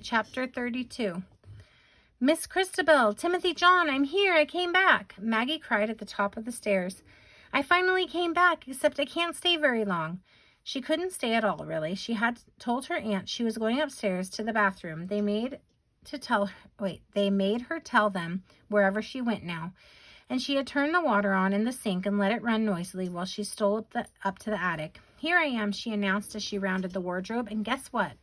Chapter 32. Miss Christabel, Timothy John, I'm here. I came back. Maggie cried at the top of the stairs. I finally came back, except I can't stay very long. She couldn't stay at all, really. She had told her aunt she was going upstairs to the bathroom. They made her tell them wherever she went now. And she had turned the water on in the sink and let it run noisily while she stole up to the attic. Here I am, she announced as she rounded the wardrobe, and guess what?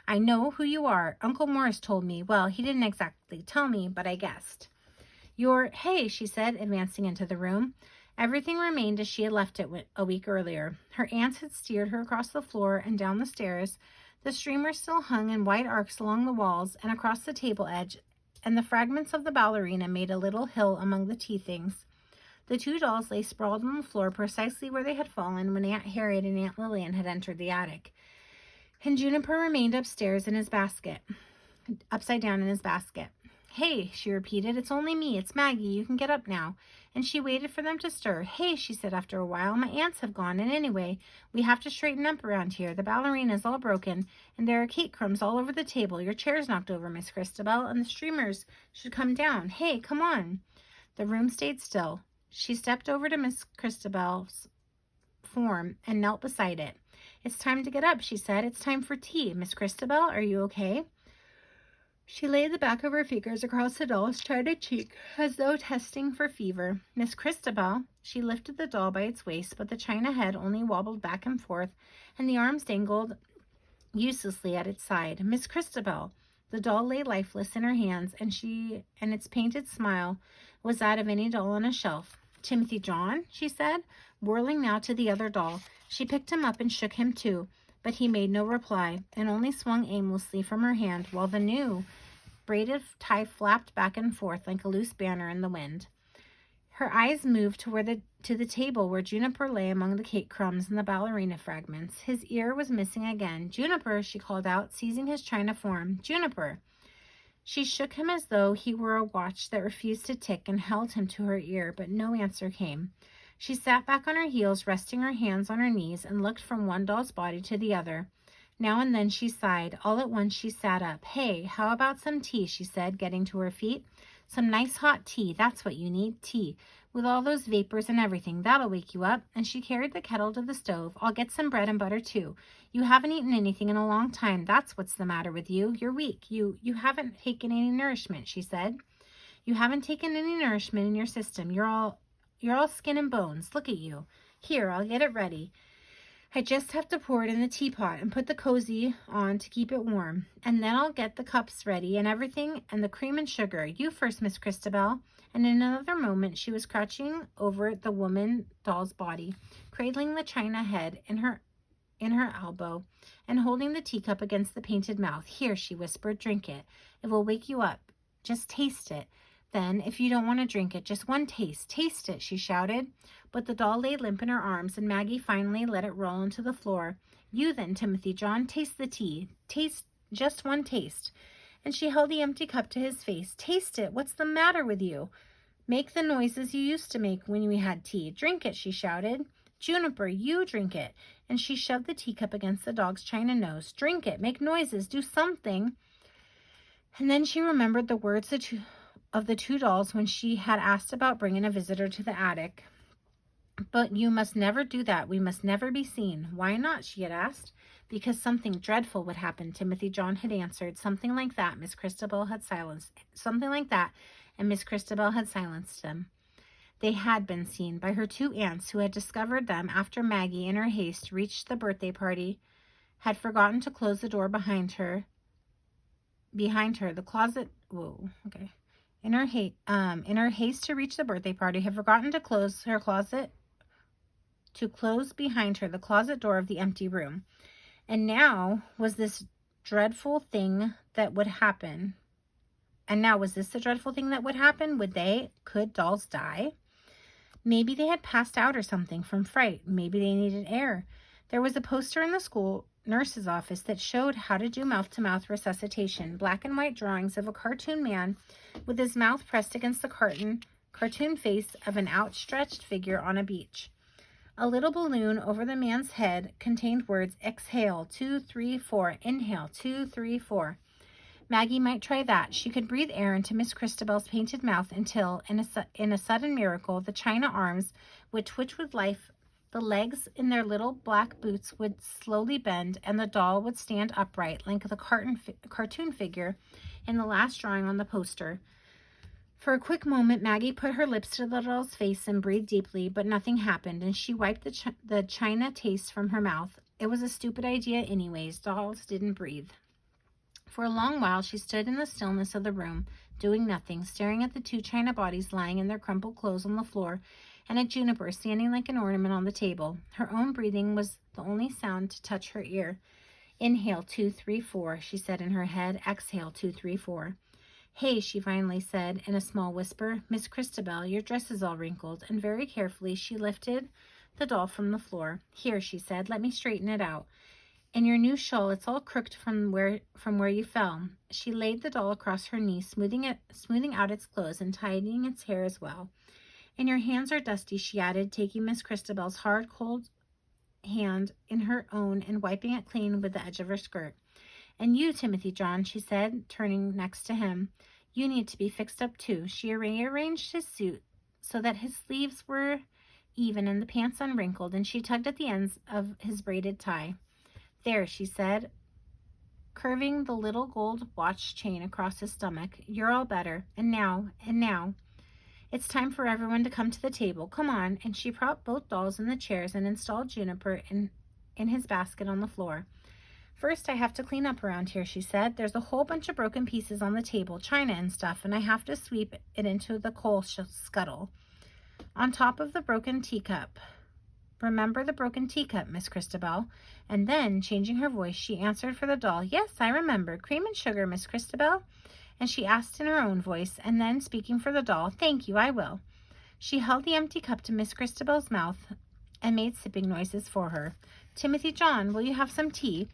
I know who you are. Uncle Morris told me. Well, he didn't exactly tell me, but I guessed. Hey, she said, advancing into the room. Everything remained as she had left it a week earlier. Her aunt had steered her across the floor and down the stairs. The streamer still hung in white arcs along the walls and across the table edge, and the fragments of the ballerina made a little hill among the tea things. The two dolls lay sprawled on the floor precisely where they had fallen when Aunt Harriet and Aunt Lillian had entered the attic. And Juniper remained upstairs in his basket, upside down in his basket. Hey, she repeated, it's only me. It's Maggie. You can get up now. And she waited for them to stir. Hey, she said after a while, my aunts have gone, and anyway, we have to straighten up around here. The ballerina's all broken, and there are cake crumbs all over the table. Your chair's knocked over, Miss Christabel, and the streamers should come down. Hey, come on. The room stayed still. She stepped over to Miss Christabel's form and knelt beside it. It's time to get up, she said. It's time for tea. Miss Christabel, are you okay? She laid the back of her fingers across the doll's china cheek, as though testing for fever. Miss Christabel, she lifted the doll by its waist, but the china head only wobbled back and forth, and the arms dangled uselessly at its side. Miss Christabel, the doll lay lifeless in her hands, and its painted smile was that of any doll on a shelf. Timothy John, she said, whirling now to the other doll. She picked him up and shook him too, but he made no reply, and only swung aimlessly from her hand, while the new braided tie flapped back and forth like a loose banner in the wind. Her eyes moved to the table where Juniper lay among the cake crumbs and the ballerina fragments. His ear was missing again. Juniper, she called out, seizing his china form. Juniper! She shook him as though he were a watch that refused to tick and held him to her ear, but no answer came. She sat back on her heels, resting her hands on her knees, and looked from one doll's body to the other. Now and then she sighed. All at once she sat up. Hey, how about some tea, she said, getting to her feet. Some nice hot tea. That's what you need, tea. With all those vapors and everything. That'll wake you up. And she carried the kettle to the stove. I'll get some bread and butter, too. You haven't eaten anything in a long time. That's what's the matter with you. You're weak. You haven't taken any nourishment, she said. You haven't taken any nourishment in your system. You're all skin and bones. Look at you. Here, I'll get it ready. I just have to pour it in the teapot and put the cozy on to keep it warm. And then I'll get the cups ready and everything, and the cream and sugar. You first, Miss Christabel. And in another moment, she was crouching over the woman doll's body, cradling the china head in her elbow and holding the teacup against the painted mouth. Here, she whispered, drink it. It will wake you up. Just taste it. Then, if you don't want to drink it, just one taste. Taste it, she shouted. But the doll lay limp in her arms, and Maggie finally let it roll into the floor. You then, Timothy John, taste the tea. Taste, just one taste. And she held the empty cup to his face. Taste it. What's the matter with you? Make the noises you used to make when we had tea. Drink it, she shouted. Juniper, you drink it. And she shoved the teacup against the dog's china nose. Drink it. Make noises. Do something. And then she remembered the words of the two dolls when she had asked about bringing a visitor to the attic. But you must never do that. We must never be seen. Why not? She had asked. Because something dreadful would happen, Timothy John had answered. Something like that, Miss Christabel had silenced. Something like that, and Miss Christabel had silenced them. They had been seen by her two aunts, who had discovered them after Maggie, in her haste, reached the birthday party, had forgotten to close the door behind her. The closet. Whoa. Okay. In her haste to reach the birthday party, had forgotten to close behind her the closet door of the empty room. And now was this dreadful thing that would happen. Could dolls die? Maybe they had passed out or something from fright. Maybe they needed air. There was a poster in the school nurse's office that showed how to do mouth-to-mouth resuscitation. Black and white drawings of a cartoon man with his mouth pressed against the cartoon face of an outstretched figure on a beach. A little balloon over the man's head contained words, exhale, 2, 3, 4, inhale, 2, 3, 4. Maggie might try that. She could breathe air into Miss Christabel's painted mouth until, in a sudden miracle, the china arms would twitch with life, the legs in their little black boots would slowly bend, and the doll would stand upright like the cartoon figure in the last drawing on the poster. For a quick moment, Maggie put her lips to the doll's face and breathed deeply, but nothing happened, and she wiped the china taste from her mouth. It was a stupid idea anyways. Dolls didn't breathe. For a long while, she stood in the stillness of the room, doing nothing, staring at the two china bodies lying in their crumpled clothes on the floor, and at Juniper standing like an ornament on the table. Her own breathing was the only sound to touch her ear. Inhale, 2, 3, 4, she said in her head. Exhale, 2, 3, 4. Hey, she finally said in a small whisper. Miss Christabel, your dress is all wrinkled, and very carefully she lifted the doll from the floor. Here, she said, let me straighten it out. In your new shawl, it's all crooked from where you fell. She laid the doll across her knee, smoothing out its clothes and tidying its hair as well. And your hands are dusty, she added, taking Miss Christabel's hard, cold hand in her own and wiping it clean with the edge of her skirt. And you, Timothy John, she said, turning next to him, you need to be fixed up too. She rearranged his suit so that his sleeves were even and the pants unwrinkled, and she tugged at the ends of his braided tie. There, she said, curving the little gold watch chain across his stomach. You're all better. And now, it's time for everyone to come to the table. Come on. And she propped both dolls in the chairs and installed Juniper in his basket on the floor. First, I have to clean up around here, she said. There's a whole bunch of broken pieces on the table, china and stuff, and I have to sweep it into the coal scuttle. On top of the broken teacup. Remember the broken teacup, Miss Christabel? And then, changing her voice, she answered for the doll. Yes, I remember. Cream and sugar, Miss Christabel? And she asked in her own voice, and then, speaking for the doll, thank you, I will. She held the empty cup to Miss Christabel's mouth and made sipping noises for her. Timothy John, will you have some tea?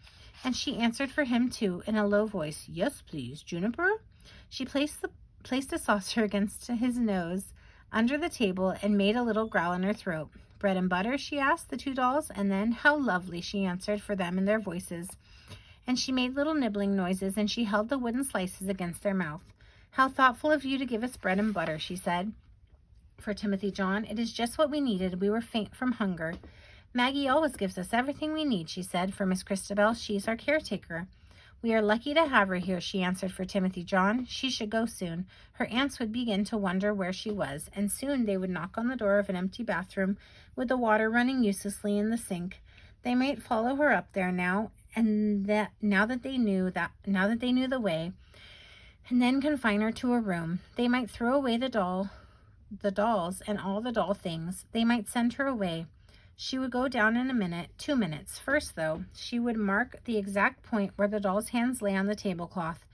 And she answered for him, too, in a low voice. Yes, please, Juniper. She placed a saucer against his nose under the table and made a little growl in her throat. Bread and butter, she asked the two dolls, and then, how lovely, she answered for them in their voices. And she made little nibbling noises, and she held the wooden slices against their mouth. How thoughtful of you to give us bread and butter, she said. For Timothy John, it is just what we needed. We were faint from hunger. Maggie always gives us everything we need, she said. For Miss Christabel, she's our caretaker. We are lucky to have her here, she answered for Timothy John. She should go soon. Her aunts would begin to wonder where she was, and soon they would knock on the door of an empty bathroom with the water running uselessly in the sink. They might follow her up there now that they knew the way, and then confine her to a room. They might throw away the dolls and all the doll things. They might send her away. She would go down in a minute, 2 minutes. First, though, she would mark the exact point where the doll's hands lay on the tablecloth.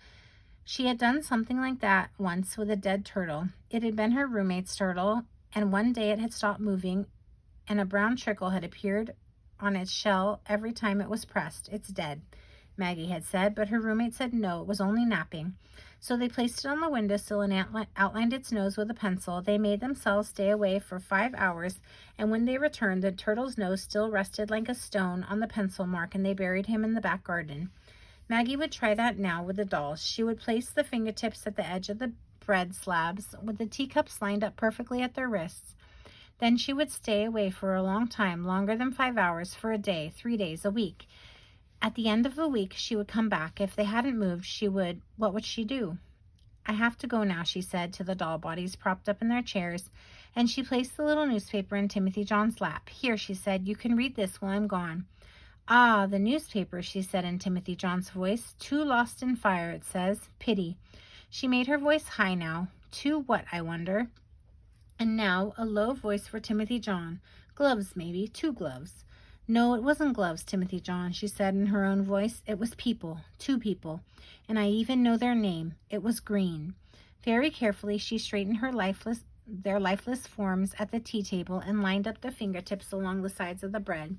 She had done something like that once with a dead turtle. It had been her roommate's turtle, and one day it had stopped moving, and a brown trickle had appeared on its shell every time it was pressed. It's dead, Maggie had said, but her roommate said no, it was only napping. So they placed it on the windowsill and outlined its nose with a pencil. They made themselves stay away for 5 hours, and when they returned, the turtle's nose still rested like a stone on the pencil mark, and they buried him in the back garden. Maggie would try that now with the dolls. She would place the fingertips at the edge of the bread slabs, with the teacups lined up perfectly at their wrists. Then she would stay away for a long time, longer than 5 hours, for a day, 3 days, a week. At the end of the week, she would come back. If they hadn't moved, what would she do? I have to go now, she said to the doll bodies propped up in their chairs, and she placed the little newspaper in Timothy John's lap. Here, she said, you can read this while I'm gone. Ah, the newspaper, she said in Timothy John's voice. Two lost in fire, it says. Pity. She made her voice high now. To what, I wonder? And now, a low voice for Timothy John. Gloves, maybe. 2 gloves. No, it wasn't gloves, Timothy John, she said in her own voice. It was people, 2 people, and I even know their name. It was Green. Very carefully, she straightened their lifeless forms at the tea table and lined up the fingertips along the sides of the bread.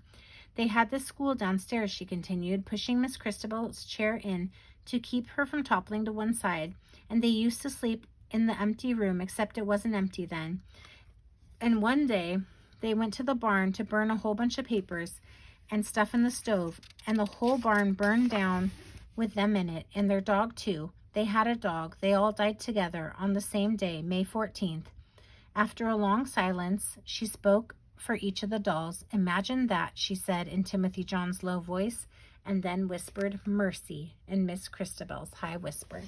They had this school downstairs, she continued, pushing Miss Christabel's chair in to keep her from toppling to one side, and they used to sleep in the empty room, except it wasn't empty then. And one day, they went to the barn to burn a whole bunch of papers and stuff in the stove, and the whole barn burned down with them in it, and their dog too. They had a dog. They all died together on the same day, May 14th. After a long silence, she spoke for each of the dolls. Imagine that, she said in Timothy John's low voice, and then whispered mercy in Miss Christabel's high whisper.